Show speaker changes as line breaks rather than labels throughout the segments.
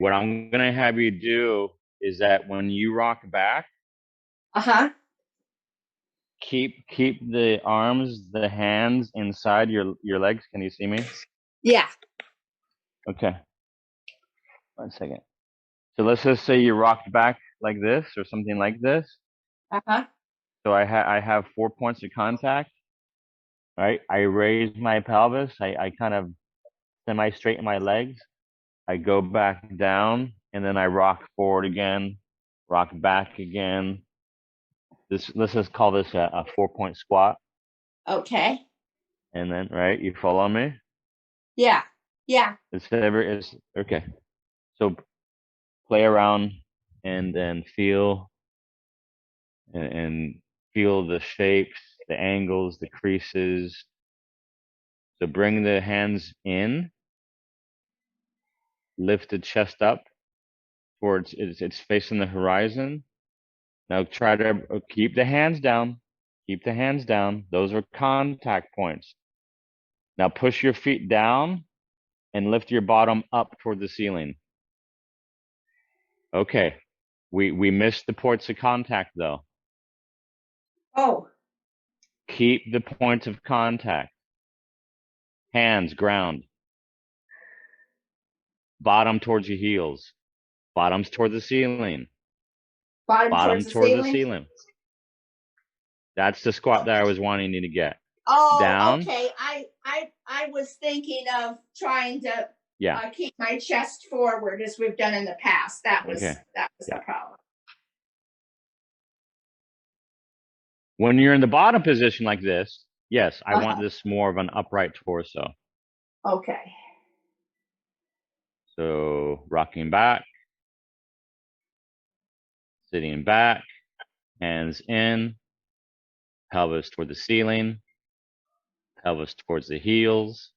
what I'm gonna have you do is that when you rock back,
Uh-huh.
keep the arms, the hands inside your legs. Can you see me?
Yeah.
Okay. 1 second. So let's just say you rocked back like this or something like this.
Uh-huh.
So I have 4 points of contact. Right? I raise my pelvis. I kind of semi straighten my legs. I go back down and then I rock forward again, rock back again. Let's just call this a 4 point squat.
Okay.
And then right, you follow me?
Yeah. Yeah.
It's okay. So play around and then feel and feel the shapes, the angles, the creases. So bring the hands in, lift the chest up towards it's facing the horizon. Now try to keep the hands down. Keep the hands down. Those are contact points. Now push your feet down and lift your bottom up toward the ceiling. Okay. We missed the points of contact though.
Oh.
Keep the points of contact. Hands ground. Bottom towards your heels. Bottoms toward the ceiling.
Bottom towards
Bottom
the
toward the
ceiling.
ceiling. That's the squat that I was wanting you to get.
Oh,
Down.
okay. I was thinking of trying to
Yeah.
keep my chest forward as we've done in the past. That was
Okay.
the
Yeah.
problem.
When you're in the bottom position like this, yes, I want
Uh-huh.
this more of an upright torso.
Okay.
So rocking back, sitting back, hands in, pelvis toward the ceiling, pelvis towards the heels,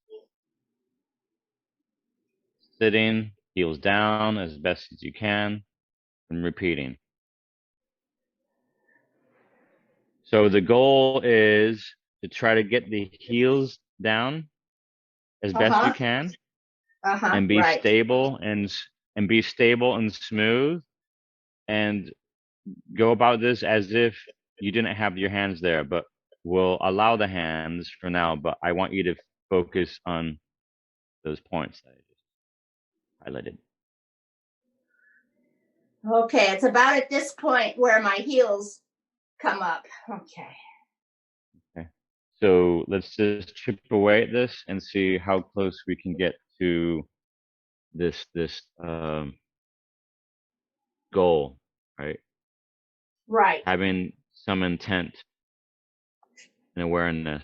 sitting, heels down as best as you can, and repeating. So the goal is to try to get the heels down as best you
Uh-huh.
can
Uh-huh.
and be
Right.
stable and be stable and smooth and go about this as if you didn't have your hands there, but we'll allow the hands for now, but I want you to focus on those points that I just highlighted.
Okay. It's about at this point where my heels come up. Okay.
Okay. So let's just chip away at this and see how close we can get to this goal, right?
Right.
Having some intent and awareness.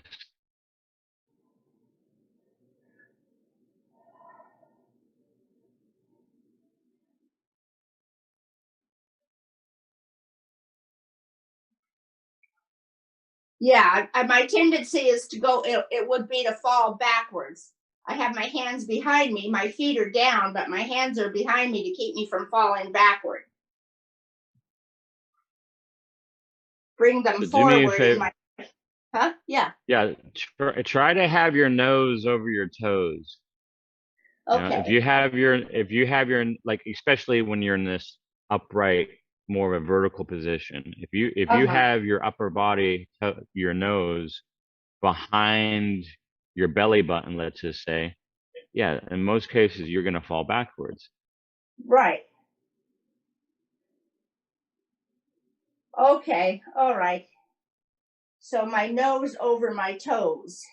Yeah. My tendency is to go, it would be to fall backwards. I have my hands behind me. My feet are down, but my hands are behind me to keep me from falling backward. Bring them
So do me a
forward in
favor.
my, huh? Yeah.
Yeah, try to have your nose over your toes. Now,
Okay.
if you have your like, especially when you're in this upright, more of a vertical position, if you
Uh-huh.
have your upper body, your nose behind your belly button, let's just say, yeah, in most cases you're gonna fall backwards.
Right. Okay. All right. So my nose over my toes.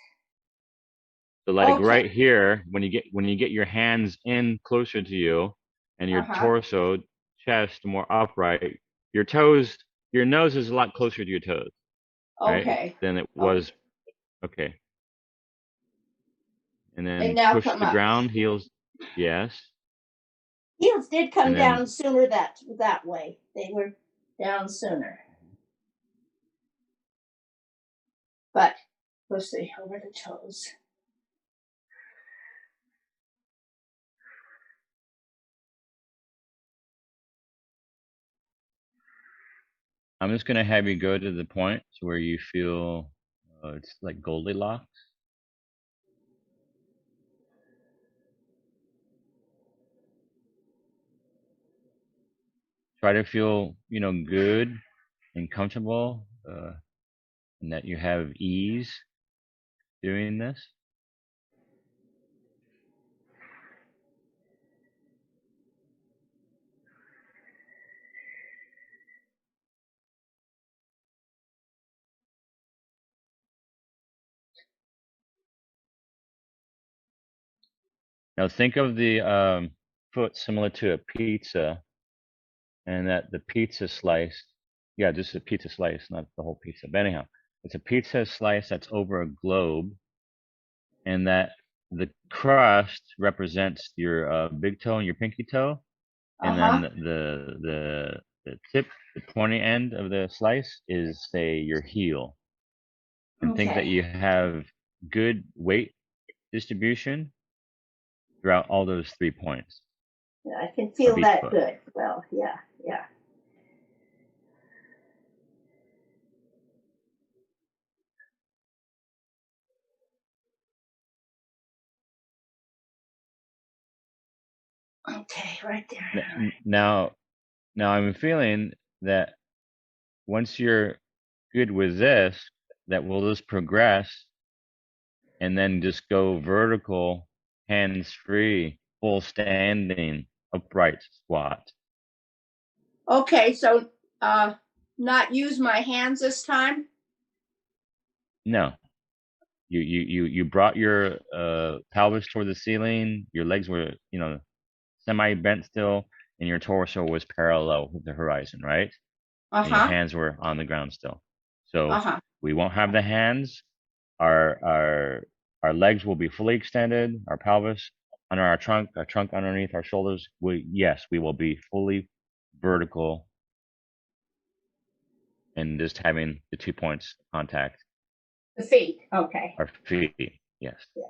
So like
Okay.
right here, when you get your hands in closer to you and your
Uh-huh.
torso, chest more upright, your toes, your nose is a lot closer to your toes, right?
Okay.
Than it
Okay.
was. Okay. And
And
then
now
push
come
the
up.
ground, heels, yes.
Heels did
And
come
then
down sooner that way. They were down sooner. But let's see, over the toes.
I'm just gonna have you go to the point to where you feel it's like Goldilocks. Try to feel, good and comfortable, and that you have ease doing this. Now think of the foot similar to a pizza, and that the pizza slice, yeah, just a pizza slice, not the whole pizza. But anyhow, it's a pizza slice that's over a globe, and that the crust represents your big toe and your pinky toe, and then
Uh-huh.
the tip, the pointy end of the slice is, say, your heel. And think that
Okay.
you have good weight distribution throughout all those 3 points
I can
of
feel
each
that
foot.
good. Well, yeah, yeah. Okay, right there.
Now, I'm feeling that once you're good with this, that we'll just progress and then just go vertical, hands free, full standing, upright squat.
Okay, so not use my hands this time.
No, you brought your pelvis toward the ceiling. Your legs were, semi bent still, and your torso was parallel with the horizon, right? And your
Uh-huh.
hands were on the ground still. So
Uh-huh.
we won't have the hands. Our legs will be fully extended. Our pelvis under our trunk underneath our shoulders. We will be fully vertical and just having the 2 points contact
The feet. Okay.
our feet. Yes.
Yeah.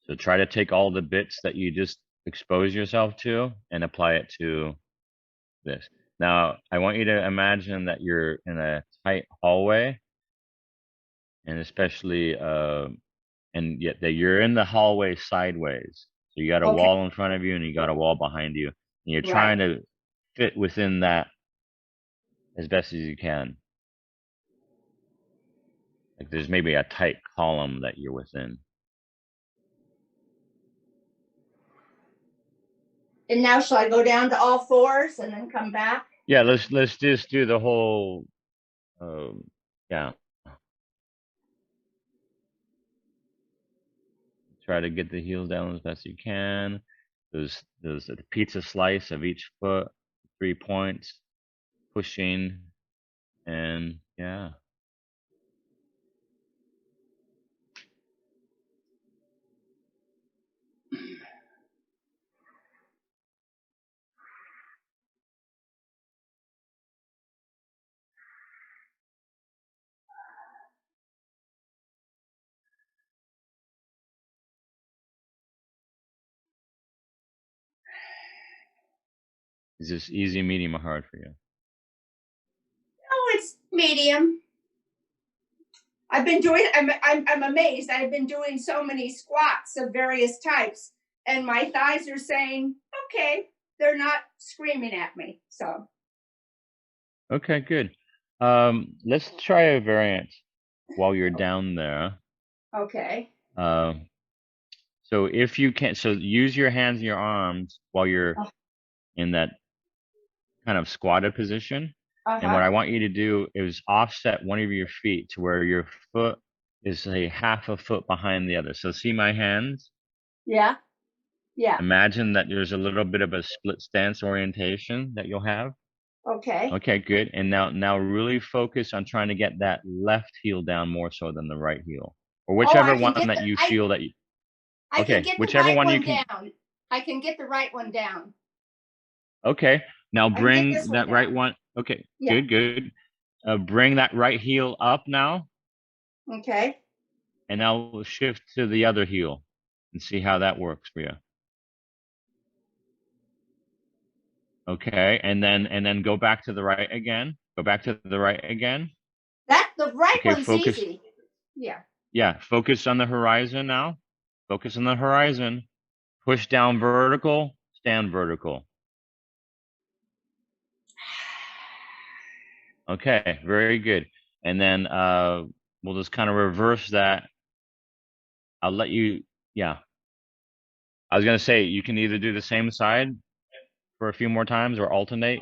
So try to take all the bits that you just expose yourself to and apply it to this. Now, I want you to imagine that you're in a tight hallway, and especially, and yet that you're in the hallway sideways. So you got a
Okay.
wall in front of you and you got a wall behind you, and you're
Right.
trying to fit within that as best as you can. Like there's maybe a tight column that you're within.
And now shall I go down to all fours and then come back?
Yeah, let's just do the whole. Um, yeah, try to get the heels down as best you can. There's a pizza slice of each foot, 3 points, pushing, and yeah. Is this easy, medium, or hard for you?
Oh, it's medium. I've been doing. I'm amazed. I've been doing so many squats of various types, and my thighs are saying, "Okay." They're not screaming at me. So
Okay, good. Let's try a variant while you're down there.
okay.
Um, so if you can, so use your hands and your arms while you're in that kind of squatted position.
Uh
And what
huh.
I want you to do is offset one of your feet to where your foot is a half a foot behind the other. So see my hands?
Yeah. Yeah.
Imagine that there's a little bit of a split stance orientation that you'll have.
Okay.
Okay, good. And now really focus on trying to get that left heel down more so than the right heel. Or
Oh,
whichever one that you feel that you,
I can
okay,
get the
whichever
right
one you
one
can.
down. I can get the right one down.
Okay. Now
I can get this
bring
one
that right
down.
one. Okay,
Yeah.
good, good. Bring that right heel up now,
Okay.
and now we'll shift to the other heel and see how that works for you. Okay, and then go back to the right again. Go back to the right again.
That the right
Okay,
one's
focus.
easy. Yeah.
Yeah, focus on the horizon now. Focus on the horizon. Push down vertical, stand vertical. Okay, very good. And then we'll just kind of reverse that. I'll let you, yeah. I was gonna say you can either do the same side for a few more times or alternate.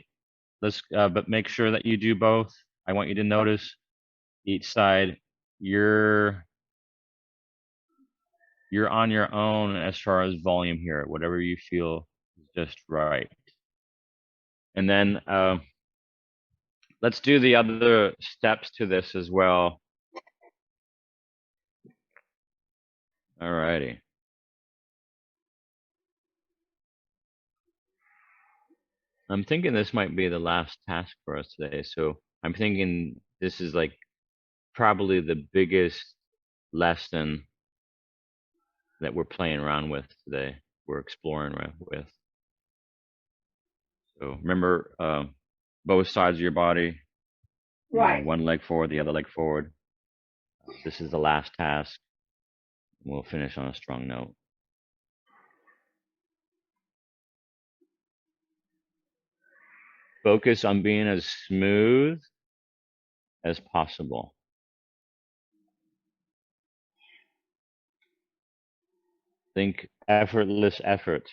But make sure that you do both. I want you to notice each side. You're you're on your own as far as volume here. Whatever you feel is just right. And then let's do the other steps to this as well. Alrighty. I'm thinking this might be the last task for us today. So I'm thinking this is like probably the biggest lesson that we're playing around with today. We're exploring with. So remember, both sides of your body,
Right.
one leg forward, the other leg forward. This is the last task. We'll finish on a strong note. Focus on being as smooth as possible. Think effortless effort.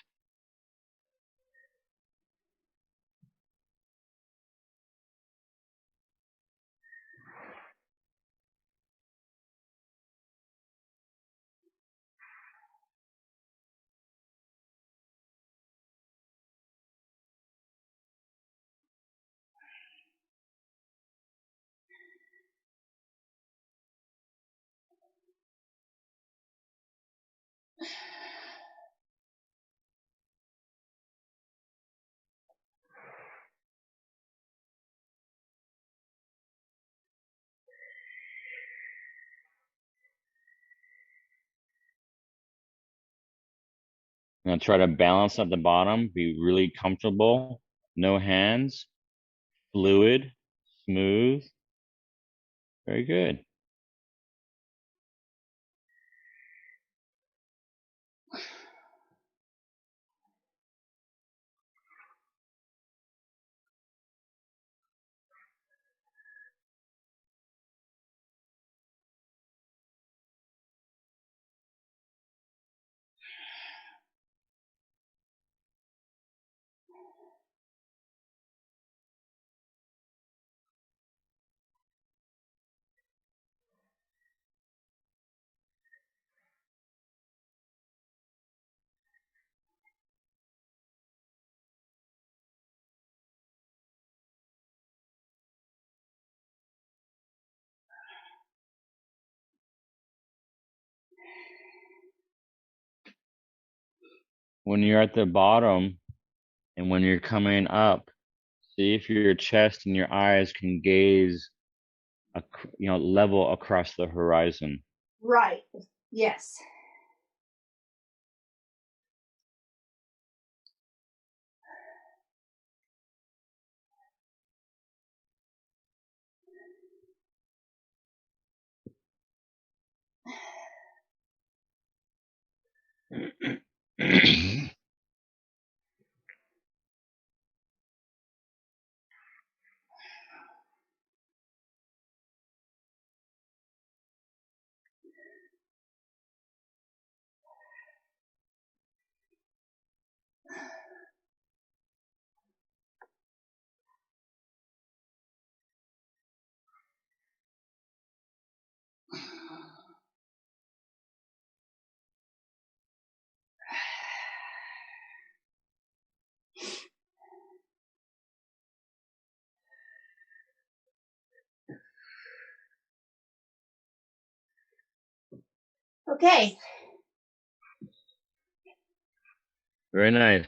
Now try to balance at the bottom. Be really comfortable. No hands. Fluid. Smooth. Very good. When you're at the bottom and when you're coming up, see if your chest and your eyes can gaze, level across the horizon.
Right. Yes. Okay.
Very nice.